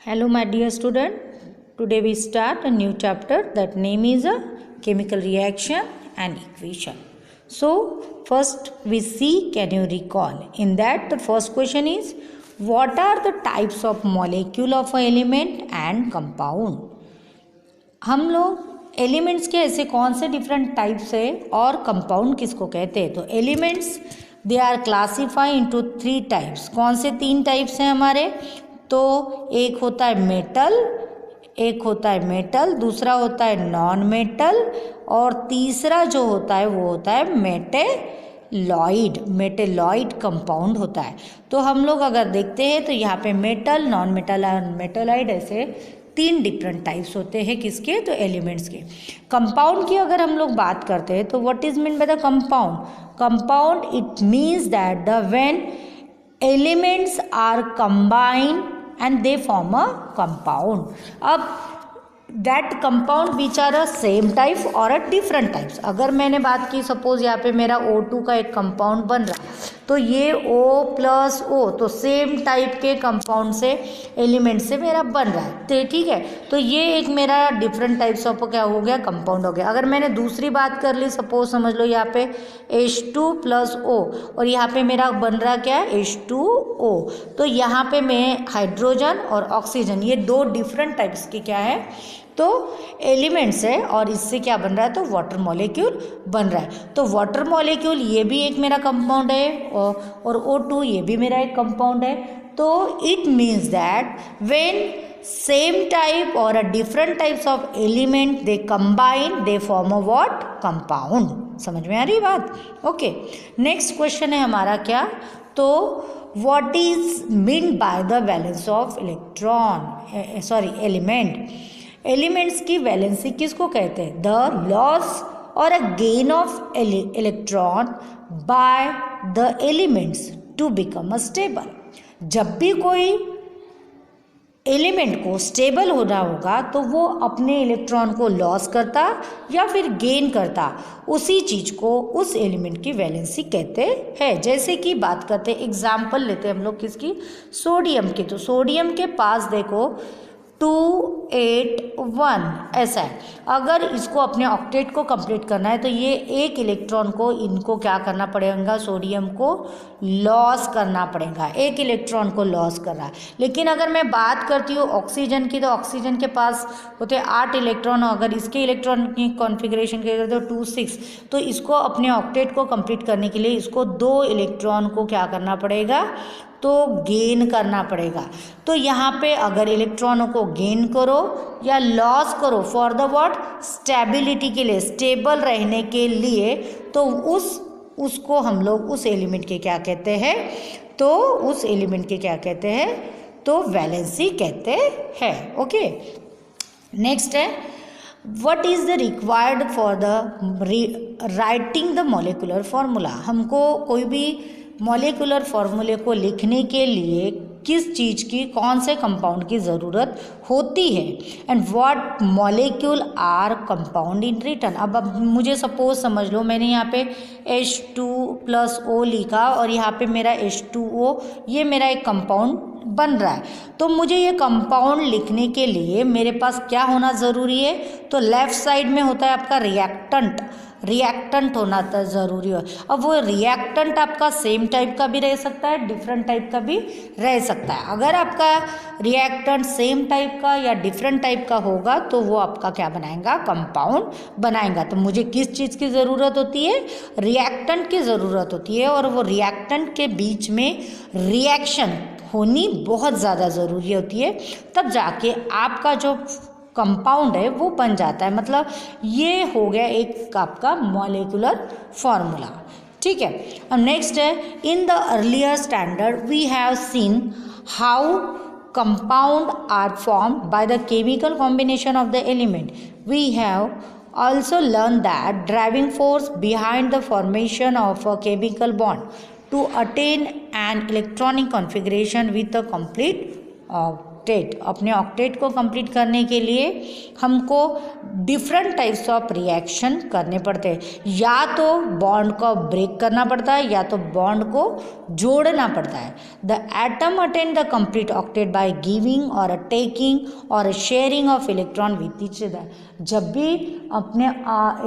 Hello my dear student, today we start a new chapter that name is a chemical reaction and equation. So first we see, can you recall? In that the first question is, what are the types of molecule of a element and compound? हम लोग elements के ऐसे कौन से different types है और compound किसको कहते हैं? तो elements they are classify into 3 types. कौन से 3 टाइप्स हैं हमारे? तो एक होता है मेटल, दूसरा होता है नॉन मेटल और तीसरा जो होता है वो होता है मेटेलॉइड कंपाउंड होता है. तो हम लोग अगर देखते हैं तो यहाँ पे मेटल, नॉन मेटल और मेटेलॉइड ऐसे 3 डिफरेंट टाइप्स होते हैं किसके? तो एलिमेंट्स के. कंपाउंड की अगर हम लोग बात करते हैं तो what is mean by the compound? Compound it means that the when elements are combined and they form a compound. अब that compound which are a same type or a different types. अगर मैंने बात की suppose यहाँ पे मेरा O2 का एक कंपाउंड बन रहा है तो ये O प्लस O तो सेम टाइप के कंपाउंड से एलिमेंट से मेरा बन रहा है. तो ठीक है, तो ये एक मेरा डिफरेंट टाइप्स ऑफ क्या हो गया? कंपाउंड हो गया. अगर मैंने दूसरी बात कर ली, सपोज समझ लो यहाँ पे H2 प्लस O और यहाँ पे मेरा बन रहा क्या है? H2O. तो यहाँ पे मैं हाइड्रोजन और ऑक्सीजन ये 2 डिफरेंट टाइप्स के क्या है? तो एलिमेंट्स है और इससे क्या बन रहा है? तो वाटर मॉलिक्यूल बन रहा है. तो वाटर मॉलिक्यूल ये भी एक मेरा कंपाउंड है और O2 ये भी मेरा एक कंपाउंड है. तो it means that when same type और a different types of element they combine they form a what? Compound. समझ में आ रही बात? ओके, नेक्स्ट क्वेश्चन है हमारा क्या? तो what is mean by the valence of element? Elements की वैलेंसी किसको कहते हैं? द लॉस और a gain of electron by the elements to become a stable. जब भी कोई एलिमेंट को स्टेबल होना होगा तो वो अपने इलेक्ट्रॉन को लॉस करता या फिर गेन करता, उसी चीज को उस एलिमेंट की वैलेंसी कहते हैं. जैसे कि बात करते हैं, एग्जाम्पल लेते हैं हम लोग किसकी? सोडियम की. तो सोडियम के पास देखो 281 ऐसा है. अगर इसको अपने ऑक्टेट को कंप्लीट करना है तो ये एक इलेक्ट्रॉन को इनको क्या करना पड़ेगा? सोडियम को लॉस करना पड़ेगा. एक इलेक्ट्रॉन को लॉस कर रहा है. लेकिन अगर मैं बात करती हूँ ऑक्सीजन की, तो ऑक्सीजन के पास होते 8 इलेक्ट्रॉन. अगर इसके इलेक्ट्रॉन की कॉन्फ़िगरेशन की करते हो 26, तो इसको अपने ऑक्टेट को कंप्लीट करने के लिए इसको 2 इलेक्ट्रॉन को क्या करना पड़ेगा? तो गेन करना पड़ेगा. तो यहाँ पे अगर इलेक्ट्रॉनों को गेन करो या लॉस करो फॉर द व्हाट? स्टेबिलिटी के लिए, स्टेबल रहने के लिए, तो उसको हम लोग उस एलिमेंट के क्या कहते हैं? तो उस एलिमेंट के क्या कहते हैं? तो वैलेंसी कहते हैं. ओके, नेक्स्ट है, what is the required for the writing the molecular formula? हमको कोई भी मॉलिक्यूलर फॉर्मूले को लिखने के लिए किस चीज़ की, कौन से कंपाउंड की ज़रूरत होती है? And what molecule are compound in return? अब मुझे सपोज समझ लो मैंने यहाँ पे H2 प्लस O लिखा और यहाँ पे मेरा H2O ये मेरा एक कंपाउंड बन रहा है. तो मुझे ये कंपाउंड लिखने के लिए मेरे पास क्या होना ज़रूरी है? तो लेफ्ट साइड में होता है आपका रिएक्टेंट होना तो ज़रूरी है. अब वो रिएक्टेंट आपका सेम टाइप का भी रह सकता है, डिफरेंट टाइप का भी रह सकता है. अगर आपका रिएक्टेंट सेम टाइप का या डिफरेंट टाइप का होगा तो वो आपका क्या बनाएगा? कंपाउंड बनाएगा. तो मुझे किस चीज़ की ज़रूरत होती है? रिएक्टेंट की ज़रूरत होती है. और वो रिएक्टेंट के बीच में रिएक्शन होनी बहुत ज़्यादा ज़रूरी होती है, तब जाके आपका जो कंपाउंड है वो बन जाता है. मतलब ये हो गया एक आपका मॉलिक्यूलर फॉर्मूला. ठीक है. अब नेक्स्ट है, in the earlier standard we have seen how compound are formed by the chemical combination of the element. We have also learned that driving force behind the formation of a chemical bond to attain an electronic configuration with a complete octet, अपने octet को complete करने के लिए हमको different types of reaction करने पड़ते हैं। या तो बॉन्ड को ब्रेक करना पड़ता है या तो बॉन्ड को जोड़ना पड़ता है। The atom attain the complete octet by giving और टेकिंग और sharing of electron with each other. जब भी अपने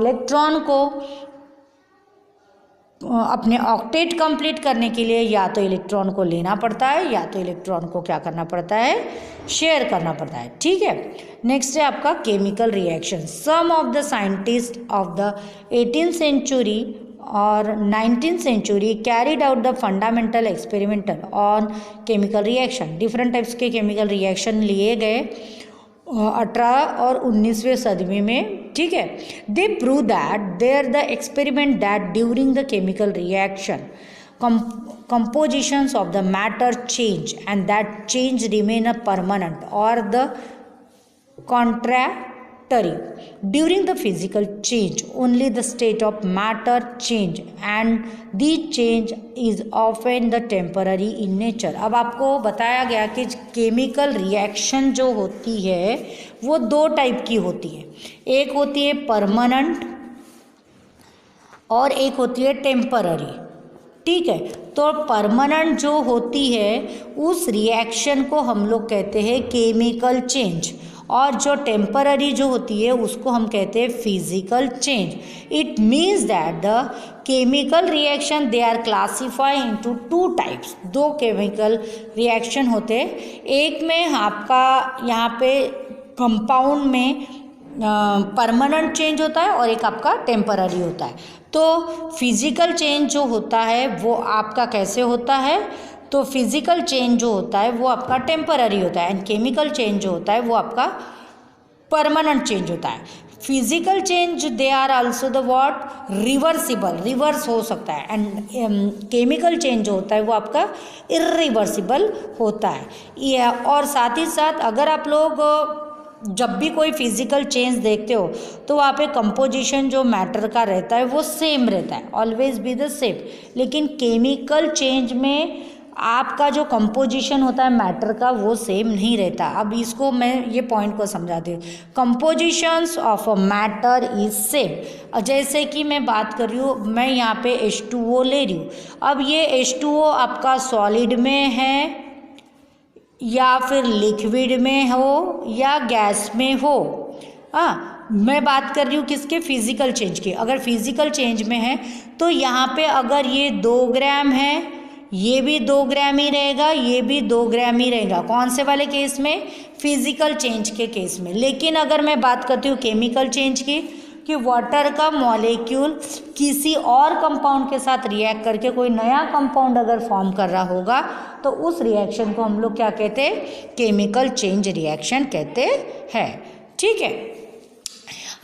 इलेक्ट्रॉन को अपने ऑक्टेट कंप्लीट करने के लिए या तो इलेक्ट्रॉन को लेना पड़ता है या तो इलेक्ट्रॉन को क्या करना पड़ता है, शेयर करना पड़ता है। ठीक है, नेक्स्ट है आपका chemical reaction. Some of the scientist of the 18th century और 19th century carried out the fundamental experimental on chemical reaction. Different types के केमिकल रिएक्शन लिए गए 18 और 19वीं सदी में। ठीक है, they prove that there the experiment that during the chemical reaction compositions of the matter change and that change remain a permanent or the contrary during the physical change only the state of matter change and the change is often the temporary in nature। अब आपको बताया गया कि chemical reaction जो होती है वो दो टाइप की होती है, एक होती है परमानेंट और एक होती है टेम्पररी। ठीक है, तो परमानेंट जो होती है उस रिएक्शन को हम लोग कहते हैं केमिकल चेंज, और जो टेम्पररी जो होती है उसको हम कहते हैं physical change. It means that the chemical reaction they are classify into two types. दो केमिकल रिएक्शन होते हैं, एक में आपका यहाँ पे कंपाउंड में परमानेंट चेंज होता है और एक आपका टेम्पररी होता है। तो फिजिकल चेंज जो होता है वो आपका कैसे होता है, तो फिजिकल चेंज जो होता है वो आपका टेम्पररी होता है एंड केमिकल चेंज जो होता है वो आपका परमानेंट चेंज होता है। Physical change they are also the what reversible, reverse हो सकता है, एंड केमिकल चेंज जो होता है वो आपका इरिवर्सिबल होता है। और साथ ही साथ अगर आप लोग जब भी कोई फिजिकल चेंज देखते हो तो वहाँ पे कंपोजिशन जो मैटर का रहता है वो सेम रहता है, ऑलवेज बी द सेम। लेकिन केमिकल चेंज में आपका जो कंपोजिशन होता है मैटर का वो सेम नहीं रहता। अब इसको मैं ये पॉइंट को समझाती हूँ। Compositions of a matter is same. जैसे कि मैं बात कर रही हूँ, मैं यहाँ पे H2O ले रही हूँ। अब ये H2O आपका सॉलिड में है या फिर लिक्विड में हो या गैस में हो। मैं बात कर रही हूँ किसके, फिजिकल चेंज की। अगर फिजिकल चेंज में है तो यहाँ पे अगर ये 2 ग्राम है, ये भी 2 ग्राम ही रहेगा, ये भी 2 ग्राम ही रहेगा। कौन से वाले केस में, फिजिकल चेंज के केस में। लेकिन अगर मैं बात करती हूँ केमिकल चेंज की, कि वाटर का मॉलिक्यूल किसी और कंपाउंड के साथ रिएक्ट करके कोई नया कंपाउंड अगर फॉर्म कर रहा होगा तो उस रिएक्शन को हम लोग क्या कहते हैं, केमिकल चेंज रिएक्शन कहते हैं। ठीक है,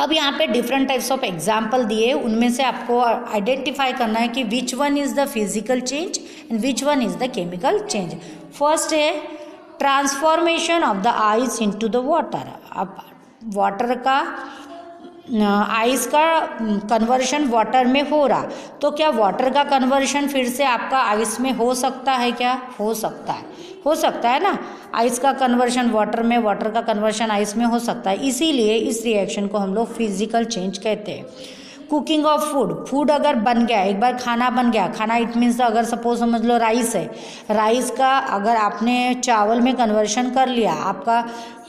अब यहाँ पे डिफरेंट टाइप्स ऑफ एग्जाम्पल दिए, उनमें से आपको आइडेंटिफाई करना है कि which one is the physical change and which one is the chemical change. First है transformation of the ice into the water. अब वाटर का आइस का कन्वर्शन वाटर में हो रहा, तो क्या वाटर का कन्वर्शन फिर से आपका आइस में हो सकता है क्या, हो सकता है, हो सकता है ना। आइस का कन्वर्शन वाटर में, वाटर का कन्वर्शन आइस में हो सकता है। इसीलिए इस रिएक्शन को हम लोग फिजिकल चेंज कहते हैं। कुकिंग ऑफ फूड, फूड अगर बन गया, एक बार खाना बन गया, खाना इट मीन्स अगर सपोज समझ लो राइस है, राइस का अगर आपने चावल में कन्वर्शन कर लिया आपका,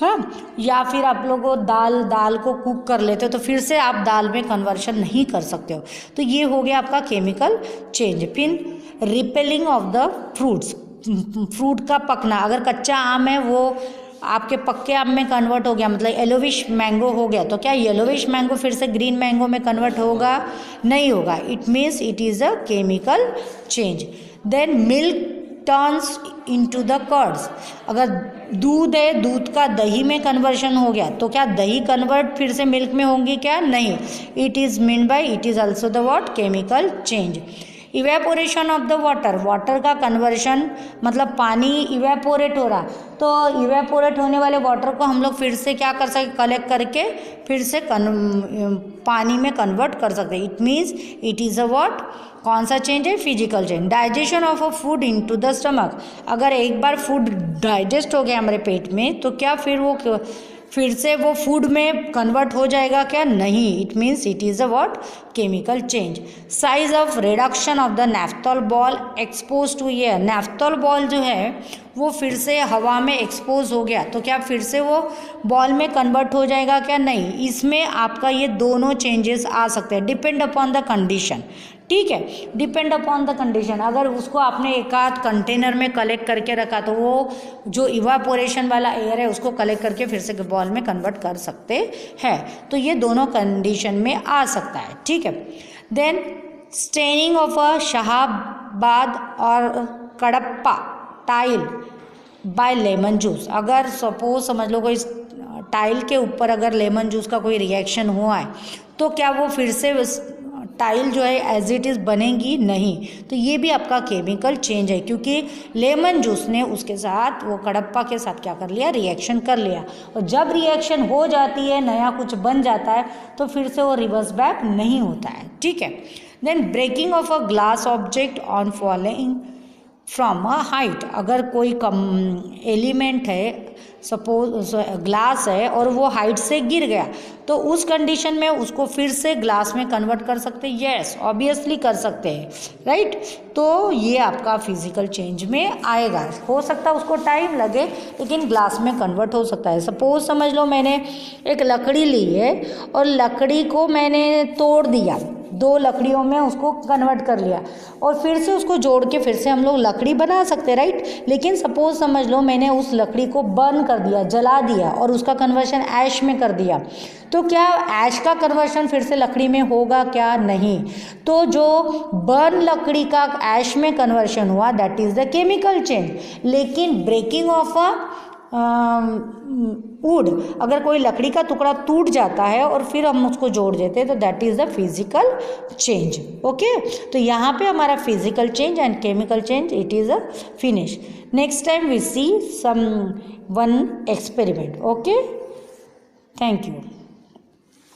हाँ, या फिर आप लोगों दाल को कुक कर लेते हो तो फिर से आप दाल में कन्वर्शन नहीं कर सकते हो, तो ये हो गया आपका केमिकल चेंज। फिर repelling of the fruits, fruit का पकना, अगर कच्चा आम है वो आपके पक्के आम में कन्वर्ट हो गया, मतलब येलोविश मैंगो हो गया, तो क्या येलोविश मैंगो फिर से ग्रीन मैंगो में कन्वर्ट होगा, नहीं होगा। It means it is a chemical change. Then milk turns into the curds, अगर दूध है, दूध का दही में कन्वर्शन हो गया तो क्या दही कन्वर्ट फिर से मिल्क में होंगी क्या, नहीं। It is mean by it is also the what, chemical change. Evaporation of the water, water का कन्वर्शन मतलब पानी इवेपोरेट हो रहा, तो इवेपोरेट होने वाले वाटर को हम लोग फिर से क्या कर सकते, कलेक्ट करके फिर से पानी में कन्वर्ट कर सकते। It means it is a what, कौन सा चेंज है? Physical change. Digestion of a food into the stomach, अगर एक बार फूड डाइजेस्ट हो गया हमारे पेट में तो क्या फिर से वो फूड में कन्वर्ट हो जाएगा क्या? नहीं, it means it is a what? Chemical change. Size of reduction of the naphthol ball expose to air, naphthol ball जो है वो फिर से हवा में एक्सपोज हो गया तो क्या फिर से वो बॉल में कन्वर्ट हो जाएगा क्या? नहीं, इसमें आपका ये दोनों चेंजेस आ सकते हैं, डिपेंड अपॉन द कंडीशन। ठीक है, डिपेंड अपॉन द कंडीशन। अगर उसको आपने एक आध कंटेनर में कलेक्ट करके रखा तो वो जो इवापोरेशन वाला एयर है उसको कलेक्ट करके फिर से बॉल में कन्वर्ट कर सकते हैं। तो ये दोनों कंडीशन में आ सकता है। ठीक है, then staining of a Shahabad और Kadapa tile by lemon juice, अगर सपोज समझ लो कोई टाइल के ऊपर अगर लेमन जूस का कोई रिएक्शन हुआ है तो क्या वो फिर से टाइल जो है एज इट इज़ बनेगी? नहीं। तो ये भी आपका केमिकल चेंज है, क्योंकि लेमन जूस ने उसके साथ वो कडप्पा के साथ क्या कर लिया? रिएक्शन कर लिया। और जब रिएक्शन हो जाती है, नया कुछ बन जाता है तो फिर से वो रिवर्स बैक नहीं होता है। ठीक है, then breaking of a glass object on falling from a height, अगर कोई एलिमेंट है, सपोज ग्लास है और वो हाइट से गिर गया तो उस कंडीशन में उसको फिर से ग्लास में कन्वर्ट कर सकते हैं? यस, ऑब्वियसली कर सकते हैं, राइट। तो ये आपका फिजिकल चेंज में आएगा। हो सकता है उसको टाइम लगे लेकिन ग्लास में कन्वर्ट हो सकता है। सपोज समझ लो मैंने एक लकड़ी ली है और लकड़ी को मैंने तोड़ दिया, दो लकड़ियों में उसको कन्वर्ट कर लिया और फिर से उसको जोड़ के फिर से हम लोग लकड़ी बना सकते हैं, राइट। लेकिन सपोज समझ लो मैंने उस लकड़ी को बर्न कर दिया, जला दिया और उसका कन्वर्शन ऐश में कर दिया, तो क्या ऐश का कन्वर्शन फिर से लकड़ी में होगा क्या? नहीं। तो जो बर्न लकड़ी का ऐश में कन्वर्शन हुआ that is the chemical change. लेकिन ब्रेकिंग ऑफ अ वुड, अगर कोई लकड़ी का टुकड़ा टूट जाता है और फिर हम उसको जोड़ देते हैं तो that is the physical change. Okay, तो यहाँ पे हमारा physical change and chemical change it is a finish. Next time we see some one experiment. Okay, thank you.